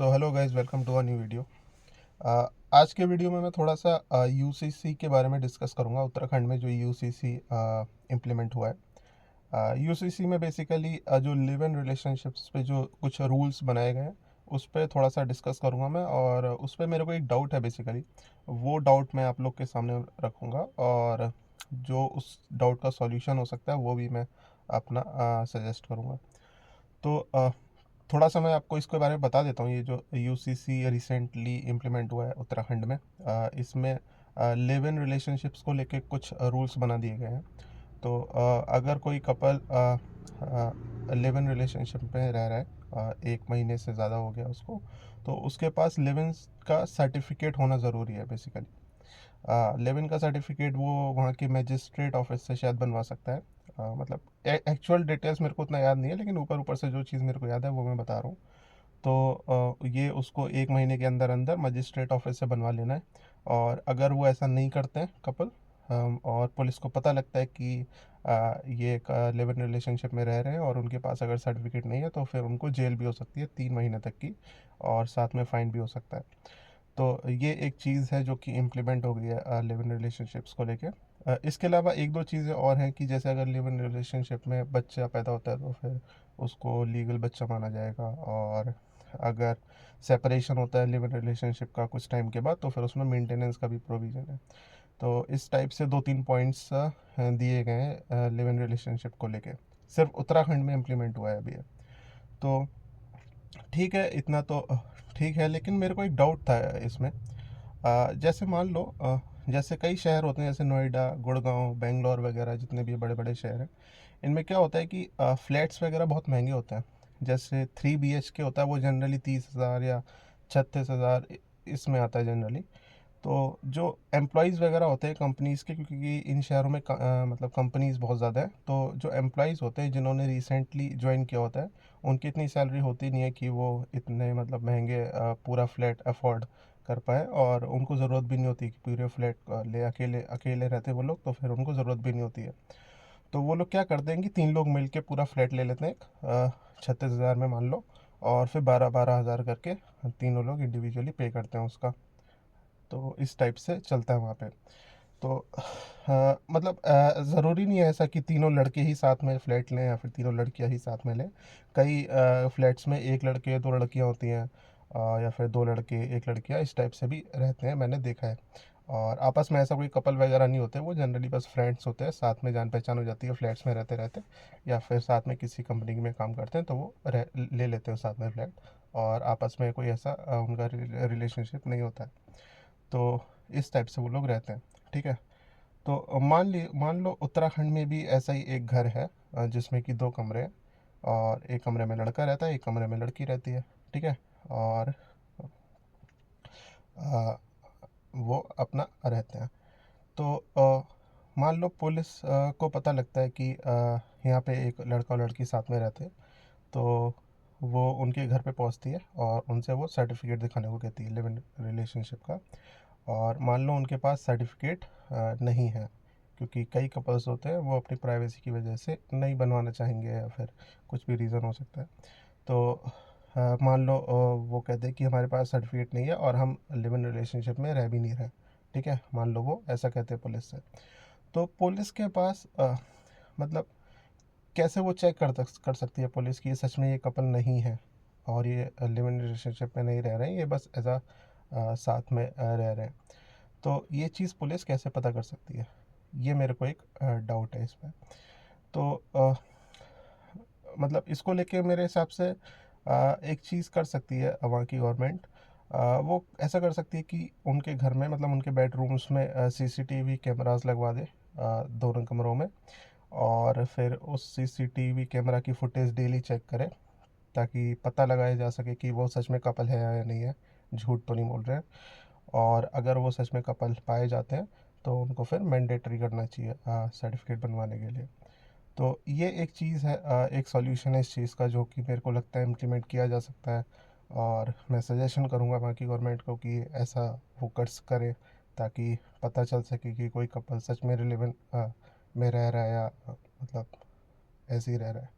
So hello guys, welcome to a new video. आज के video में मैं थोड़ा सा यूसीसी के बारे में डिस्कस करूंगा। उत्तराखंड में जो यूसीसी इम्प्लीमेंट हुआ है, यूसीसी में बेसिकली जो लिव इन रिलेशनशिप्स पे जो कुछ रूल्स बनाए गए हैं उस पर थोड़ा सा डिस्कस करूंगा मैं। और उस पर मेरे को एक डाउट है, बेसिकली वो डाउट मैं आप लोग के सामने रखूंगा, और जो उस डाउट का सॉल्यूशन हो सकता है वो भी मैं अपना सजेस्ट करूंगा। तो थोड़ा सा मैं आपको इसके बारे में बता देता हूँ। ये जो यूसीसी रिसेंटली इम्प्लीमेंट हुआ है उत्तराखंड में, इसमें लिव इन रिलेशनशिप्स को लेके कुछ रूल्स बना दिए गए हैं। तो अगर कोई कपल लिव इन रिलेशनशिप में रह रहा है, 1 महीने से ज़्यादा हो गया उसको, तो उसके पास लिव इन का सर्टिफिकेट होना ज़रूरी है बेसिकली। लेविन का सर्टिफिकेट वो वहाँ के मजिस्ट्रेट ऑफिस से शायद बनवा सकता है। मतलब एक्चुअल डिटेल्स मेरे को उतना याद नहीं है, लेकिन ऊपर ऊपर से जो चीज़ मेरे को याद है वो मैं बता रहा हूँ। तो ये उसको 1 महीने के अंदर अंदर मजिस्ट्रेट ऑफिस से बनवा लेना है। और अगर वो ऐसा नहीं करते हैं कपल, और पुलिस को पता लगता है कि ये एक लिव इन रिलेशनशिप में रह रहे हैं और उनके पास अगर सर्टिफिकेट नहीं है, तो फिर उनको जेल भी हो सकती है 3 महीने तक की, और साथ में फ़ाइन भी हो सकता है। तो ये एक चीज़ है जो कि इम्प्लीमेंट हो गई है लिव इन रिलेशनशिप्स को लेके। इसके अलावा एक दो चीज़ें और हैं कि जैसे अगर लिव इन रिलेशनशिप में बच्चा पैदा होता है तो फिर उसको लीगल बच्चा माना जाएगा। और अगर सेपरेशन होता है लिव इन रिलेशनशिप का कुछ टाइम के बाद, तो फिर उसमें मेंटेनेंस का भी प्रोविज़न है। तो इस टाइप से 2-3 पॉइंट्स दिए गए हैं लिव इन रिलेशनशिप को लेके। सिर्फ उत्तराखंड में इम्प्लीमेंट हुआ है अभी ये। तो ठीक है, इतना तो ठीक है, लेकिन मेरे को एक डाउट था इसमें। जैसे मान लो, जैसे कई शहर होते हैं जैसे नोएडा, गुड़गांव, बेंगलोर वगैरह, जितने भी बड़े बड़े शहर हैं, इनमें क्या होता है कि फ्लैट्स वगैरह बहुत महंगे होते हैं। जैसे 3 BHK होता है, वो जनरली 30,000 या 36,000 इसमें आता है जनरली। तो जो एम्प्लॉयज़ वगैरह होते हैं कंपनीज़ के, क्योंकि इन शहरों में मतलब कंपनीज़ बहुत ज़्यादा है, तो जो एम्प्लॉयज़ होते हैं जिन्होंने रिसेंटली ज्वाइन किया होता है, उनकी इतनी सैलरी होती नहीं है कि वो इतने मतलब महंगे पूरा फ्लैट अफोर्ड कर पाए। और उनको ज़रूरत भी नहीं होती कि पूरे फ्लैट ले अकेले अकेले रहते हैं वो लोग, तो फिर उनको ज़रूरत भी नहीं होती है। तो वो लोग क्या करते हैं कि 3 लोग मिल के पूरा फ्लैट ले लेते हैं, 36,000 में मान लो, और फिर 12-12 हज़ार करके तीनों लोग इंडिविजुअली पे करते हैं उसका। तो इस टाइप से चलता है वहाँ पे। तो मतलब ज़रूरी नहीं है ऐसा कि तीनों लड़के ही साथ में फ्लैट लें या फिर तीनों लड़कियां ही साथ में लें। कई फ्लैट्स में एक लड़के दो लड़कियां होती हैं, या फिर दो लड़के एक लड़कियां, इस टाइप से भी रहते हैं, मैंने देखा है। और आपस में ऐसा कोई कपल वगैरह नहीं होते, वो जनरली बस फ्रेंड्स होते हैं, साथ में जान पहचान हो जाती है फ्लैट्स में रहते रहते, या फिर साथ में किसी कंपनी में काम करते हैं तो वो ले लेते हैं साथ में फ्लैट। और आपस में कोई ऐसा उनका रिलेशनशिप नहीं होता है। तो इस टाइप से वो लोग रहते हैं, ठीक है। तो मान लो उत्तराखंड में भी ऐसा ही एक घर है, जिसमें कि 2 कमरे हैं, और एक कमरे में लड़का रहता है, एक कमरे में लड़की रहती है, ठीक है। और अ, वो अपना रहते हैं। तो मान लो पुलिस को पता लगता है कि यहाँ पे एक लड़का और लड़की साथ में रहते हैं, तो वो उनके घर पे पहुँचती है और उनसे वो सर्टिफिकेट दिखाने को कहती है लिव इन रिलेशनशिप का। और मान लो उनके पास सर्टिफिकेट नहीं है, क्योंकि कई कपल्स होते हैं वो अपनी प्राइवेसी की वजह से नहीं बनवाना चाहेंगे, या फिर कुछ भी रीज़न हो सकता है। तो मान लो वो कहते हैं कि हमारे पास सर्टिफिकेट नहीं है और हम लिव इन रिलेशनशिप में रह भी नहीं रहे, ठीक है। मान लो वो ऐसा कहते हैं पुलिस से। तो पुलिस के पास मतलब कैसे वो चेक कर सकती है पुलिस कि ये सच में ये कपल नहीं है और ये लिव इन रिलेशनशिप में नहीं रह रहे हैं, ये बस एज साथ में रह रहे हैं। तो ये चीज़ पुलिस कैसे पता कर सकती है, ये मेरे को एक डाउट है इसमें। तो मतलब इसको लेके मेरे हिसाब से एक चीज़ कर सकती है वहाँ की गवर्नमेंट। वो ऐसा कर सकती है कि उनके घर में, मतलब उनके बेडरूम्स में सीसीटीवी कैमरास लगवा दे दोनों कमरों में, और फिर उस सीसीटीवी कैमरा की फुटेज डेली चेक करे, ताकि पता लगाया जा सके कि वो सच में कपल है या नहीं है, झूठ तो नहीं बोल रहे हैं। और अगर वो सच में कपल पाए जाते हैं तो उनको फिर मैंडेटरी करना चाहिए सर्टिफिकेट बनवाने के लिए। तो ये एक चीज़ है, एक सॉल्यूशन है इस चीज़ का, जो कि मेरे को लगता है इम्प्लीमेंट किया जा सकता है। और मैं सजेशन करूँगा बाकी गवर्नमेंट को कि ऐसा फोकस करे, ताकि पता चल सके कि कोई कपल सच में रिलेवेंट में रह रहा है, या मतलब ऐसे ही रह रहा है।